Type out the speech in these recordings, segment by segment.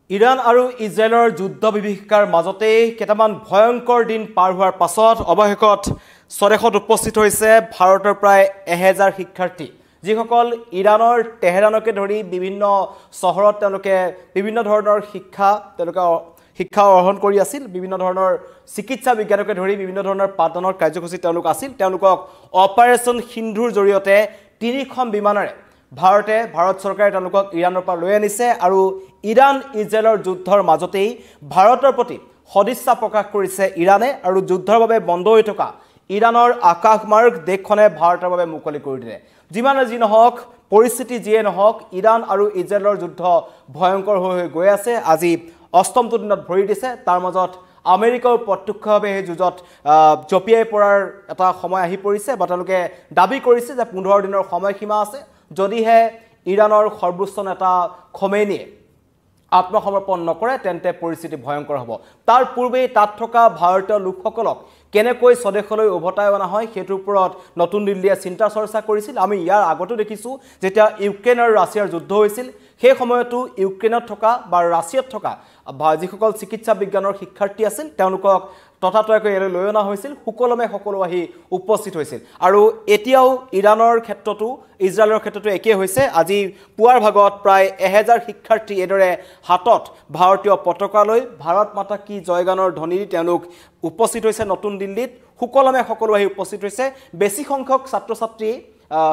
Iran আৰু ইজৰাইলৰ যুদ্ধ বিভীষিকাৰ মাজতে কেইটামান ভয়ংকৰ দিন পাৰ হোৱাৰ পাছত অৱশেষত স্বদেশত উপস্থিত হৈছে ভাৰতৰ প্ৰায় 1000 শিক্ষাৰ্থী যিসকল ইৰাণৰ তেহৰানকে ধৰি বিভিন্ন চহৰত তেওঁলোকে বিভিন্ন ধৰণৰ শিক্ষা অৰ্জন কৰি আছিল বিভিন্ন ধৰণৰ চিকিৎসা বিজ্ঞানকে ধৰি বিভিন্ন ধৰণৰ পাঠদানৰ কাৰ্যসূচী তেওঁলোক আছিল তেওঁলোকক অপাৰেচন সিন্ধুৰ জৰিয়তে 3খন বিমানেৰে ভাৰত চৰকাৰে তেওঁলোকক ইৰাণৰ পৰা লৈ আনিছে আৰু ইৰাণ ইজৰাইলৰ যুদ্ধৰ মাজতেই ভাৰতৰ প্ৰতি সদিচ্ছা প্ৰকাশ কৰিছে ইৰাণে আৰু যুদ্ধৰ বাবে বন্ধ হৈ থকা ইৰাণৰ আকাশমাৰ্গ দেশখনে ভাৰতৰ বাবে মুকলি কৰি দিলে যিমানে যি নহওক পৰিস্থিতি যিয়ে নহওক ইৰাণ আৰু ইজৰাইলৰ যুদ্ধ ভয়ংকৰ হৈ গৈ আছে আজি অষ্টমটো দিনত ভৰি দিছে তাৰ মাজত আমেৰিকাও প্ৰত্যক্ষভাৱে এই যুদ্ধত জপিয়াই পৰাৰ এটা সময় আহি পৰিছে বা তেওঁলোকে দাবী কৰিছে যে 15 দিনৰ সময়সীমা আছে যদিহে ইৰাণৰ সৰ্বোচ্চ নেতা খমেনীয়ে আত্মসমৰ্পণ নকৰে তেন্তে পৰিস্থিতি ভয়ংকৰ হ'ব তাৰ পূৰ্বেই তাত থকা ভাৰতীয় লোকসকলক কেনেকৈ স্বদেশলৈ উভতাই অনা হয় সেইটোৰ ওপৰত নতুন দিল্লীয়ে চিন্তা চৰ্চা কৰিছিল আমি ইয়াৰ আগতো দেখিছো যেতিয়া ইউক্ৰেইন আৰু ৰাছিয়াৰ যুদ্ধ হৈছিল সেই সময়তো ইউক্ৰেইনত থকা বা ৰাছিয়াত থকা যিসকল চিকিৎসা বিজ্ঞানৰ শিক্ষাৰ্থী আছিল তেওঁলোকক তথাতয়াকৈ ইয়ালৈ লৈ অনা হৈছিল সকলো আহি উপস্থিত হৈছিল আৰু এতিয়াও ইৰাণৰ ক্ষেত্ৰতো ইজৰাইলৰ ক্ষেত্ৰতো একে হৈছে আজি পুৱাৰ ভাগত প্ৰায় 1000 শিক্ষাৰ্থী এদৰে হাতত ভাৰতীয় পতাকা লৈ ভাৰত মাতা কি জয়গানৰ ধ্বনি তেওঁলোক উপস্থিত হৈছে নতুন দিল্লীত সকলো আহি উপস্থিত হৈছে বেছি সংখ্যক ছাত্ৰ-ছাত্ৰী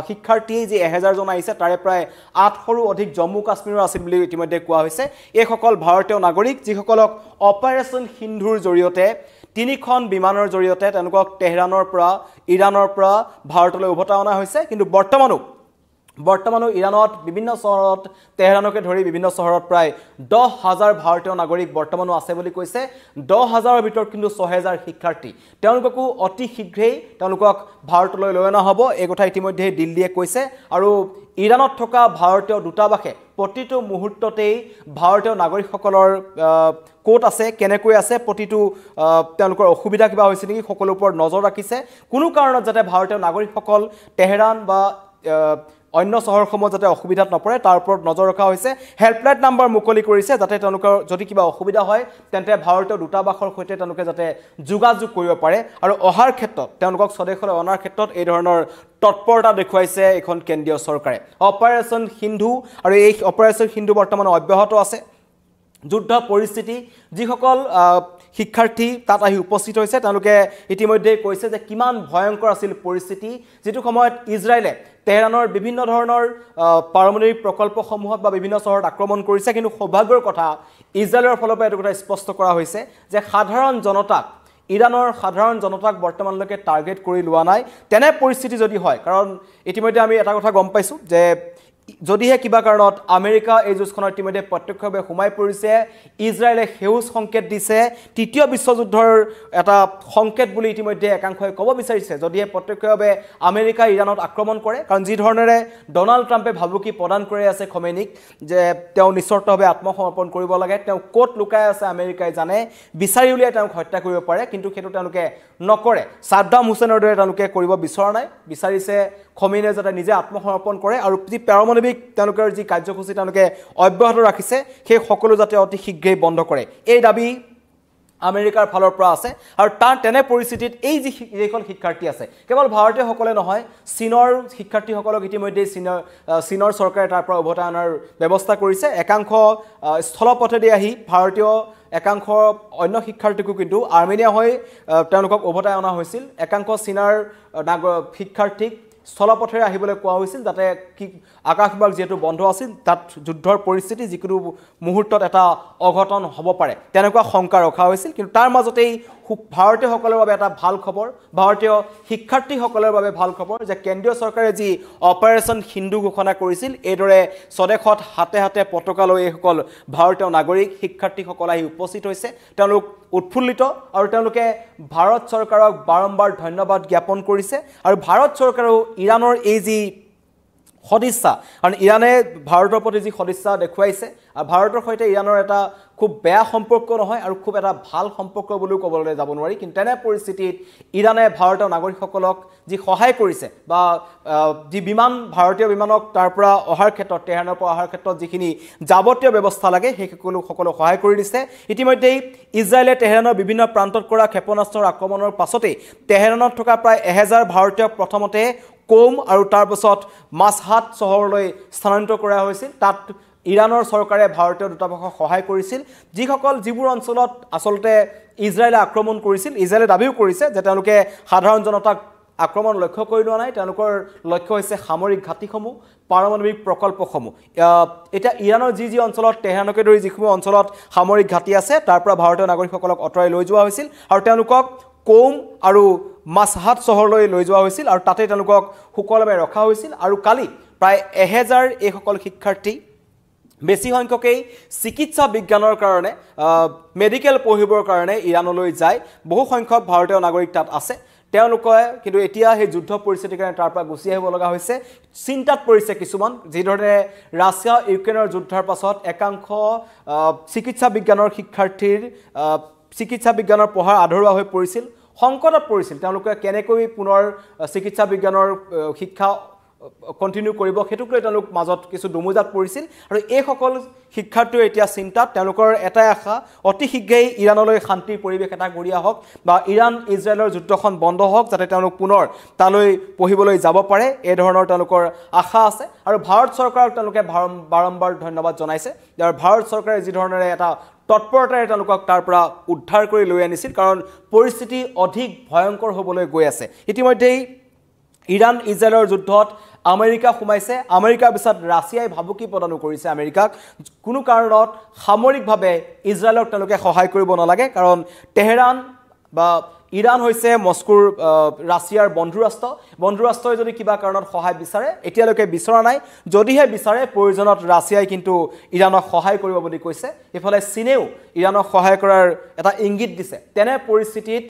শিক্ষাৰ্থী যি 1000 জন আহিছে তাৰে প্ৰায় 800ৰো অধিক জম্মু কাশ্মীৰৰ আছিল বুলি ইতিমধ্যে কোৱা হৈছে এই সকল ভাৰতীয় নাগৰিক যিসকলক অপাৰেচন সিন্ধুৰ জৰিয়তে 3খন বিমানৰ জৰিয়তে তেওঁলোকক তেহৰানৰ পৰা ইৰাণৰ পৰা ভাৰতলৈ উভতাই অনা হৈছে কিন্তু বৰ্তমানো ইৰাণত বিভিন্ন চহৰত তেহৰানকে ধৰি বিভিন্ন চহৰত প্ৰায় 10000 ভাৰতীয় নাগৰিক বৰ্তমানো আছে বুলি কৈছে 10000ৰ ভিতৰত কিন্তু 6000 শিক্ষাৰ্থী তেওঁলোককো অতি শীঘ্ৰেই তেওঁলোকক ভাৰতলৈ লৈ অনা হ'ব এই কথা ইতিমধ্যে দিল্লীয়ে কৈছে আৰু ইৰাণত থকা ভাৰতীয় দূতাবাসে প্ৰতিটো মুহূৰ্ততেই ভাৰতীয় নাগৰিকসকলৰ কোট আছে কেনেকৈ আছে প্ৰতিটো তেওঁলোকৰ অসুবিধা কিবা হৈছে নেকি সকলোৰ ওপৰত নজৰ ৰাখিছে কোনো কাৰণত যাতে ভাৰতীয় নাগৰিকসকল তেহৰান বা অন্য চহৰসমূহ যাতে অসুবিধাত নপৰে তাৰ ওপৰত নজৰ ৰখা হৈছে হেল্পলাইন নম্বৰ মুকলি কৰিছে যাতে তেওঁলোকৰ যদি কিবা অসুবিধা হয় তেন্তে ভাৰতীয় দূতাবাসৰ সৈতে তেওঁলোকে যাতে যোগাযোগ কৰিব পাৰে আৰু অহাৰ ক্ষেত্ৰত তেওঁলোকক স্বদেশলৈ অনাৰ ক্ষেত্ৰত এই ধৰণৰ তৎপৰতা দেখুৱাইছে এখন কেন্দ্ৰীয় চৰকাৰে অপাৰেচন সিন্ধু আৰু এই অপাৰেচন সিন্ধু বৰ্তমান অব্যাহত আছে যুদ্ধ পৰিস্থিতি যিসকল শিক্ষাৰ্থী তাত আহি উপস্থিত হৈছে তেওঁলোকে ইতিমধ্যে কৈছে যে কিমান ভয়ংকৰ আছিল পৰিস্থিতি যেটো সময়ত ইজৰাইলে তেহৰানৰ বিভিন্ন ধৰণৰ পাৰমাণৱিক প্ৰকল্পসমূহত বা বিভিন্ন চহৰত আক্ৰমণ কৰিছে কিন্তু সৌভাগ্যৰ কথা ইজৰাইলৰ ফালৰ পৰা এটা কথা স্পষ্ট কৰা হৈছে যে ইৰাণৰ সাধাৰণ জনতাক বৰ্তমানলৈকে টাৰ্গেট কৰি লোৱা নাই তেনে পৰিস্থিতি যদি হয় কাৰণ ইতিমধ্যে আমি এটা কথা গম পাইছো যে যদিহে কিবা কাৰণত আমেৰিকা এই যুদ্ধখনত ইতিমধ্যে প্ৰত্যক্ষভাৱে সোমাই পৰিছে ইজৰাইলে হেউজ সংকেত দিছে তৃতীয় বিশ্বযুদ্ধৰ এটা সংকেত বুলি ইতিমধ্যে একাংশই ক'ব বিচাৰিছে যদিহে প্ৰত্যক্ষভাৱে আমেৰিকা ইৰাণত আক্ৰমণ কৰে কাৰণ যি ধৰণেৰে ডনাল্ড ট্ৰাম্পে ভাবুকি প্ৰদান কৰি আছে খমেনিক যে তেওঁ নিশ্চতভাৱে আত্মসমৰ্পণ কৰিব লাগে তেওঁ কোট লুকাই আছে আমেৰিকাই জানে বিচাৰি উলিয়াই তেওঁক হত্যা কৰিব পাৰে কিন্তু সেইটো তেওঁলোকে নকৰে সাদ্দাম হুছেইনৰ দৰে তেওঁলোকে কৰিব বিচৰা নাই বিচাৰিছে খমেনিয়ে যাতে নিজে আত্মসমৰ্পণ কৰে আৰু যি পাৰমাণৱিক তেওঁলোকৰ যি কাৰ্যসূচী তেওঁলোকে অব্যাহত ৰাখিছে সেই সকলো যাতে অতি শীঘ্ৰেই বন্ধ কৰে এই দাবী আমেৰিকাৰ ফালৰ পৰা আছে আৰু তাৰ তেনে পৰিস্থিতিত এই যিখন শিক্ষাৰ্থী আছে কেৱল ভাৰতীয়সকলে নহয় চীনৰ শিক্ষাৰ্থীসকলক ইতিমধ্যে চীনৰ চৰকাৰে তাৰ পৰা উভতাই অনাৰ ব্যৱস্থা কৰিছে একাংশ স্থলপথেদি আহি ভাৰতীয় একাংশ অন্য শিক্ষাৰ্থীকো কিন্তু আৰ্মেনিয়া হৈ তেওঁলোকক উভতাই অনা হৈছিল একাংশ চীনৰ শিক্ষাৰ্থীক স্থলপথেৰে আহিবলৈ কোৱা হৈছিল যাতে আকাশমাৰ্গ যেটো বন্ধ আছিল তাত যুদ্ধৰ পৰিস্থিতি যিকোনো মুহূৰ্তত এটা অঘটন হ'ব পাৰে তেনেকুৱা শংকা ৰখা হৈছিল কিন্তু তাৰ মাজতেই ভাৰতীয়সকলৰ বাবে এটা ভাল খবৰ ভাৰতীয় শিক্ষাৰ্থীসকলৰ বাবে ভাল খবৰ যে কেন্দ্ৰীয় চৰকাৰে যি অপাৰেচন সিন্ধু ঘোষণা কৰিছিল এইদৰে স্বদেশত হাতে পতাকা লৈ এইসকল ভাৰতীয় নাগৰিক শিক্ষাৰ্থীসকল আহি উপস্থিত হৈছে তেওঁলোক উৎফুল্লিত আৰু তেওঁলোকে ভাৰত চৰকাৰক বাৰম্বাৰ ধন্যবাদ জ্ঞাপন কৰিছে আৰু ভাৰত চৰকাৰেও ইৰাণৰ এই যি সদিচ্ছা কাৰণ ইৰাণে ভাৰতৰ প্ৰতি যি সদিচ্ছা দেখুৱাইছে আৰু ভাৰতৰ সৈতে ইৰাণৰ এটা খুব বেয়া সম্পৰ্ক নহয় আৰু খুব এটা ভাল সম্পৰ্ক বুলিও ক'বলৈ যাব নোৱাৰি কিন্তু তেনে পৰিস্থিতিত ইৰাণে ভাৰতৰ নাগৰিকসকলক যি সহায় কৰিছে বা যি বিমান ভাৰতীয় বিমানক তাৰ পৰা অহাৰ ক্ষেত্ৰত তেহৰানৰ পৰা অহাৰ ক্ষেত্ৰত যিখিনি যাৱতীয় ব্যৱস্থা লাগে সেই সকলো সহায় কৰি দিছে ইতিমধ্যেই ইজৰাইলে তেহৰানৰ বিভিন্ন প্ৰান্তত কৰা ক্ষেপণাস্ত্ৰৰ আক্ৰমণৰ পাছতেই তেহৰানত থকা প্ৰায় 1000 ভাৰতীয়ক প্ৰথমতে কোম আৰু তাৰ পাছত মাছহাট চহৰলৈ স্থানান্তৰ কৰা হৈছিল তাত ইৰাণৰ চৰকাৰে ভাৰতীয় দূতাবাসক সহায় কৰিছিল যিবোৰ অঞ্চলত আচলতে ইজৰাইলে আক্ৰমণ কৰিছিল ইজৰাইলে দাবীও কৰিছে যে তেওঁলোকে সাধাৰণ জনতাক আক্ৰমণ লক্ষ্য কৰি লোৱা নাই তেওঁলোকৰ লক্ষ্য হৈছে সামৰিক ঘাটিসমূহ পাৰমাণৱিক প্ৰকল্পসমূহ এটা ইৰাণৰ যি অঞ্চলত তেহৰানকে ধৰি যিসমূহ অঞ্চলত সামৰিক ঘাটি আছে তাৰ পৰা ভাৰতীয় নাগৰিকসকলক অতৰাই লৈ যোৱা হৈছিল আৰু তেওঁলোকক কোম আৰু মাছহাট চহৰলৈ লৈ যোৱা হৈছিল আৰু তাতে তেওঁলোকক সুকলমে ৰখা হৈছিল আৰু কালি প্ৰায় 1000 এইসকল শিক্ষাৰ্থী বেছি সংখ্যকেই চিকিৎসা বিজ্ঞানৰ কাৰণে মেডিকেল পঢ়িবৰ কাৰণে ইৰাণলৈ যায় বহু সংখ্যক ভাৰতীয় নাগৰিক তাত আছে তেওঁলোকে কিন্তু এতিয়া সেই যুদ্ধ পৰিস্থিতিৰ কাৰণে তাৰ পৰা গুচি আহিব লগা হৈছে চিন্তাত পৰিছে কিছুমান যিধৰণে ৰাছিয়া ইউক্ৰেইনৰ যুদ্ধৰ পাছত একাংশ চিকিৎসা বিজ্ঞানৰ শিক্ষাৰ্থীৰ চিকিৎসা বিজ্ঞানৰ পঢ়া আধৰুৱা হৈ পৰিছিল সংকটত পৰিছিল তেওঁলোকে কেনেকৈ পুনৰ চিকিৎসা বিজ্ঞানৰ শিক্ষা কন্টিনিউ কৰিব হেতুক লৈ তেওঁলোক মাজত কিছু দুমুজাত পৰিছিল আৰু এই সকল শিক্ষাৰ্থী এতিয়া চিন্তাত তেওঁলোকৰ এটাই আশা অতি শীঘ্ৰেই ইৰাণলৈ শান্তিৰ পৰিৱেশ এটা গঢ়ি আহক বা ইৰাণ ইজৰাইলৰ যুদ্ধখন বন্ধ হওক যাতে তেওঁলোক পুনৰ তালৈ পঢ়িবলৈ যাব পাৰে এই ধৰণৰ তেওঁলোকৰ আশা আছে আৰু ভাৰত চৰকাৰক তেওঁলোকে বাৰম্বাৰ ধন্যবাদ জনাইছে যাৰ ভাৰত চৰকাৰে যি ধৰণেৰে এটা তৎপৰতাৰে তেওঁলোকক তাৰ পৰা উদ্ধাৰ কৰি লৈ আনিছিল কাৰণ পৰিস্থিতি অধিক ভয়ংকৰ হ'বলৈ গৈ আছে ইতিমধ্যেই ইৰাণ ইজৰাইলৰ যুদ্ধত আমেৰিকা সোমাইছে আমেৰিকাৰ পিছত ৰাছিয়াই ভাবুকি প্ৰদান কৰিছে আমেৰিকাক কোনো কাৰণত সামৰিকভাৱে ইজৰাইলক তেওঁলোকে সহায় কৰিব নালাগে কাৰণ তেহৰান বা ইৰাণ হৈছে মস্কোৰ ৰাছিয়াৰ বন্ধুৰাষ্ট্ৰই যদি কিবা কাৰণত সহায় বিচাৰে এতিয়ালৈকে বিচৰা নাই যদিহে বিচাৰে প্ৰয়োজনত ৰাছিয়াই কিন্তু ইৰাণক সহায় কৰিব বুলি কৈছে ইফালে চীনেও ইৰাণক সহায় কৰাৰ এটা ইংগিত দিছে তেনে পৰিস্থিতিত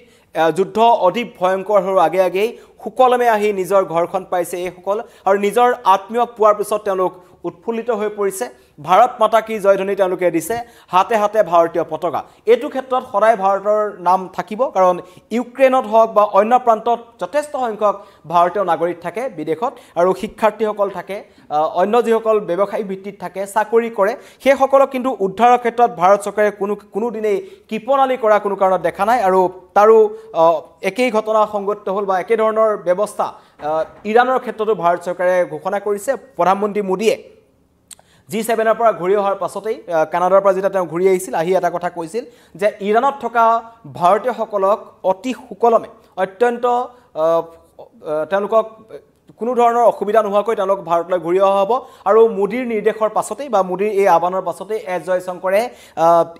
যুদ্ধ অধিক ভয়ংকৰ হোৱাৰ আগেই সুকলমে আহি নিজৰ ঘৰখন পাইছে এইসকল আৰু নিজৰ আত্মীয়ক পোৱাৰ পিছত তেওঁলোক উৎফুল্লিত হৈ পৰিছে ভাৰত মাতা কি জয়ধ্বনি তেওঁলোকে দিছে হাতে হাতে ভাৰতীয় পতাকা এইটো ক্ষেত্ৰত সদায় ভাৰতৰ নাম থাকিব কাৰণ ইউক্ৰেইনত হওক বা অন্য প্ৰান্তত যথেষ্ট সংখ্যক ভাৰতীয় নাগৰিক থাকে বিদেশত আৰু শিক্ষাৰ্থীসকল থাকে অন্য যিসকল ব্যৱসায়িক ভিত্তিত থাকে চাকৰি কৰে সেই সকলক কিন্তু উদ্ধাৰৰ ক্ষেত্ৰত ভাৰত চৰকাৰে কোনো দিনেই কৃপণালি কৰা কোনো কাৰণত দেখা নাই আৰু তাৰো একেই ঘটনা সংঘটিত হ'ল বা একে ধৰণৰ ব্যৱস্থা ইৰাণৰ ক্ষেত্ৰতো ভাৰত চৰকাৰে ঘোষণা কৰিছে প্ৰধানমন্ত্ৰী মোদীয়ে G7 পৰা ঘূৰি অহাৰ পাছতেই কানাডাৰ পৰা যেতিয়া তেওঁ ঘূৰি আহিছিল আহি এটা কথা কৈছিল যে ইৰাণত থকা ভাৰতীয়সকলক অতি সুকলমে অত্যন্ত তেওঁলোকক কোনো ধৰণৰ অসুবিধা নোহোৱাকৈ তেওঁলোক ভাৰতলৈ ঘূৰি অহা হ'ব আৰু মোদীৰ নিৰ্দেশৰ পাছতেই বা মোদীৰ এই আহ্বানৰ পাছতেই এছ জয়শংকৰে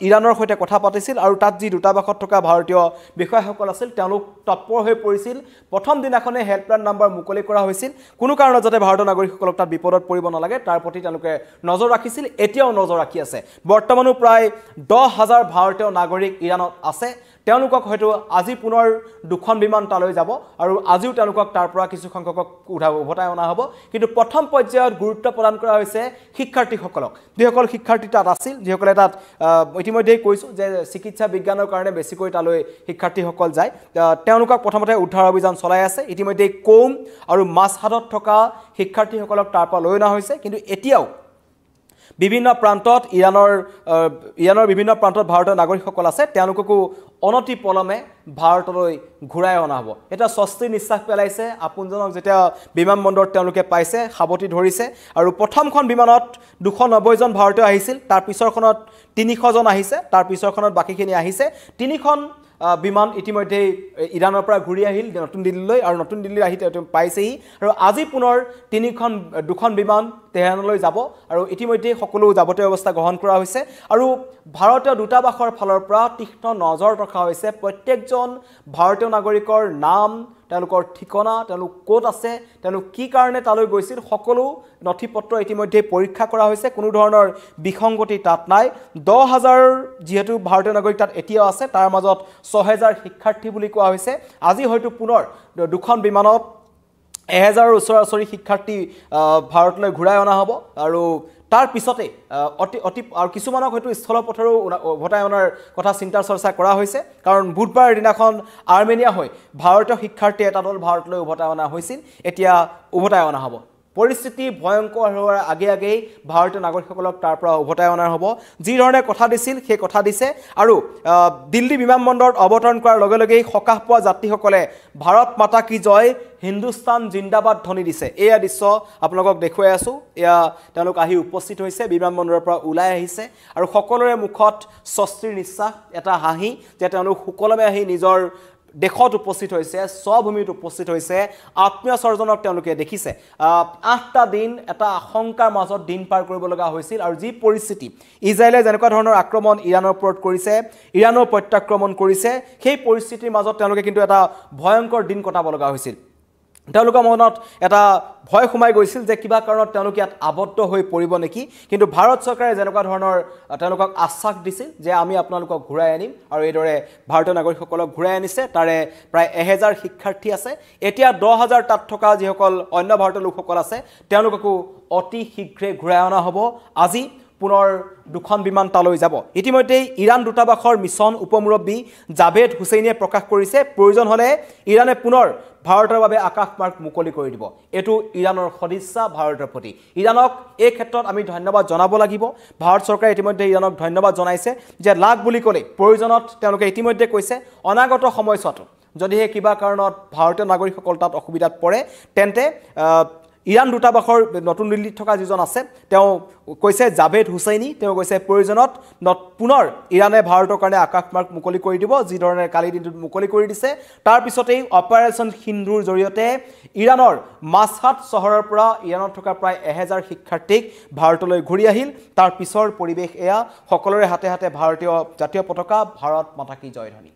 ইৰাণৰ সৈতে কথা পাতিছিল আৰু তাত যি দূতাবাসত থকা ভাৰতীয় বিষয়াসকল আছিল তেওঁলোক তৎপৰ হৈ পৰিছিল প্ৰথম দিনাখনে হেল্পলাইন নম্বৰ মুকলি কৰা হৈছিল কোনো কাৰণত যাতে ভাৰতীয় নাগৰিকসকলক তাত বিপদত পৰিব নালাগে তাৰ প্ৰতি তেওঁলোকে নজৰ ৰাখিছিল এতিয়াও নজৰ ৰাখি আছে বৰ্তমানো প্ৰায় 10,000 ভাৰতীয় নাগৰিক ইৰাণত আছে তেওঁলোকক হয়তো আজি পুনৰ দুখন বিমান তালৈ যাব আৰু আজিও তেওঁলোকক তাৰ পৰা কিছু সংখ্যকক উভতাই অনা হ'ব কিন্তু প্ৰথম পৰ্যায়ত গুৰুত্ব প্ৰদান কৰা হৈছে শিক্ষাৰ্থীসকলক যিসকল শিক্ষাৰ্থী তাত আছিল যিসকলে তাত ইতিমধ্যেই কৈছো যে চিকিৎসা বিজ্ঞানৰ কাৰণে বেছিকৈ তালৈ শিক্ষাৰ্থীসকল যায় তেওঁলোকক প্ৰথমতে উদ্ধাৰ অভিযান চলাই আছে ইতিমধ্যেই কোম আৰু মাছহাটত থকা শিক্ষাৰ্থীসকলক তাৰ পৰা লৈ অনা হৈছে কিন্তু এতিয়াও বিভিন্ন প্ৰান্তত ইৰাণৰ বিভিন্ন প্ৰান্তত ভাৰতৰ নাগৰিকসকল আছে তেওঁলোককো অনতি পলমে ভাৰতলৈ ঘূৰাই অনা হ'ব এটা স্বস্তি নিশ্বাস পেলাইছে আপোনজনক যেতিয়া বিমানবন্দৰত তেওঁলোকে পাইছে সাৱটি ধৰিছে আৰু প্ৰথমখন বিমানত 290 জন ভাৰতীয় আহিছিল তাৰ পিছৰখনত 300 জন আহিছে তাৰ পিছৰখনত বাকিখিনি আহিছে তিনিখন বিমান ইতিমধ্যে ইৰাণৰ পৰা ঘূৰি আহিল নতুন দিল্লীলৈ আৰু নতুন দিল্লীৰ আহি তেওঁ পাইছেহি আৰু আজি পুনৰ দুখন বিমান তেহৰানলৈ যাব আৰু ইতিমধ্যে সকলো যাৱতীয় ব্যৱস্থা গ্ৰহণ কৰা হৈছে আৰু ভাৰতীয় দূতাবাসৰ ফালৰ পৰা তীক্ষ্ণ নজৰ ৰখা হৈছে প্ৰত্যেকজন ভাৰতীয় নাগৰিকৰ নাম তেওঁলোকৰ ঠিকনা তেওঁলোক ক'ত আছে তেওঁলোক কি কাৰণে তালৈ গৈছিল সকলো নথিপত্ৰ ইতিমধ্যে পৰীক্ষা কৰা হৈছে কোনো ধৰণৰ বিসংগতি তাত নাই 10,000 যেহেতু ভাৰতীয় নাগৰিক তাত এতিয়াও আছে তাৰ মাজত 6,000 শিক্ষাৰ্থী বুলি কোৱা হৈছে আজি হয়তো পুনৰ দুখন বিমানত 1000ৰ ওচৰা-ওচৰি শিক্ষাৰ্থী ভাৰতলৈ ঘূৰাই অনা হ'ব আৰু তাৰ পিছতে অতি আৰু কিছুমানক হয়তো স্থল পথৰো উভতাই অনাৰ কথা চিন্তা চৰ্চা কৰা হৈছে কাৰণ বুধবাৰ দিনাখন আৰ্মেনিয়া হৈ ভাৰতীয় শিক্ষাৰ্থী এটা দল ভাৰতলৈ উভতাই অনা হৈছিল এতিয়া উভতাই অনা হ'ব পৰিস্থিতি ভয়ংকৰ হোৱাৰ আগে ভাৰতীয় নাগৰিকসকলক তাৰ পৰা উভতাই অনাৰ হ'ব যি ধৰণে কথা দিছিল সেই কথা দিছে আৰু দিল্লী বিমানবন্দৰত অৱতৰণ কৰাৰ লগে লগেই সকাহ পোৱা যাত্ৰীসকলে ভাৰত মাতা কি জয় হিন্দুস্তান জিন্দাবাদ ধ্বনি দিছে এয়া দৃশ্য আপোনালোকক দেখুৱাই আছো এয়া তেওঁলোক আহি উপস্থিত হৈছে বিমানবন্দৰৰ পৰা ওলাই আহিছে আৰু সকলোৰে মুখত স্বস্তিৰ নিশ্বাস এটা হাঁহি যে তেওঁলোক সুকলমে আহি নিজৰ দেখত উপস্থিত হৈছে স্বভূমিত উপস্থিত হৈছে আত্মীয় স্বজনক তেওঁলোকে দেখিছে 8টা দিন এটা আশংকাৰ মাজত দিন পাৰ কৰিব লগা হৈছিল আৰু যি পৰিস্থিতি ইজৰাইলে যেনেকুৱা ধৰণৰ আক্ৰমণ ইৰানৰ ওপৰত কৰিছে ইৰানৰ প্ৰত্যাক্ৰমণ কৰিছে সেই পৰিস্থিতিৰ মাজত তেওঁলোকে কিন্তু এটা ভয়ংকৰ দিন কটাব লগা হৈছিল তেওঁলোকৰ মনত এটা ভয় সোমাই গৈছিল যে কিবা কাৰণত তেওঁলোক ইয়াত আবদ্ধ হৈ পৰিব নেকি কিন্তু ভাৰত চৰকাৰে যেনেকুৱা ধৰণৰ তেওঁলোকক আশ্বাস দিছিল যে আমি আপোনালোকক ঘূৰাই আনিম আৰু এইদৰে ভাৰতীয় নাগৰিকসকলক ঘূৰাই আনিছে তাৰে প্ৰায় 1000 শিক্ষাৰ্থী আছে এতিয়া 10000 তাত থকা যিসকল অন্য ভাৰতীয় লোকসকল আছে তেওঁলোককো অতি শীঘ্ৰে ঘূৰাই অনা হ'ব আজি পুনৰ দুখন বিমান তালৈ যাব ইতিমধ্যে ইৰাণ দূতাবাসৰ মিছন উপমুৰব্বী জাভেদ হুছেইনে প্ৰকাশ কৰিছে প্ৰয়োজন হলে ইৰাণে পুনৰ ভাৰতৰ বাবে আকাশমাৰ্গ মুকলি কৰি দিব এটো ইৰাণৰ সদিচ্ছা ভাৰতৰ প্ৰতি ইৰাণক এই ক্ষেত্ৰত আমি ধন্যবাদ জনাব লাগিব ভাৰত চৰকাৰে ইতিমধ্যে ইৰাণক ধন্যবাদ জনাইছে যে লাগ বুলি ক'লে প্ৰয়োজনত তেওঁলোকে ইতিমধ্যে কৈছে অনাগত সময়ছোৱাত যদিহে কিবা কাৰণত ভাৰতীয় নাগৰিকসকল তাত অসুবিধাত পৰে তেন্তে ইৰাণ দূতাবাসৰ নতুন দিল্লীত থকা যিজন আছে তেওঁ কৈছে জাভেদ হুছেইনি তেওঁ কৈছে প্ৰয়োজনত পুনৰ ইৰাণে ভাৰতৰ কাৰণে আকাশমাৰ্গ মুকলি কৰি দিব যি ধৰণে কালি দিনটোত মুকলি কৰি দিছে তাৰ পিছতেই অপাৰেশ্যন সিন্ধুৰ জৰিয়তে ইৰাণৰ মাছহাট চহৰৰ পৰা ইৰাণত থকা প্ৰায় 1000 শিক্ষাৰ্থীক ভাৰতলৈ ঘূৰি আহিল তাৰ পিছৰ পৰিৱেশ এয়া সকলোৰে হাতে হাতে ভাৰতীয় জাতীয় পতাকা ভাৰত মাতা কি জয় ধ্বনি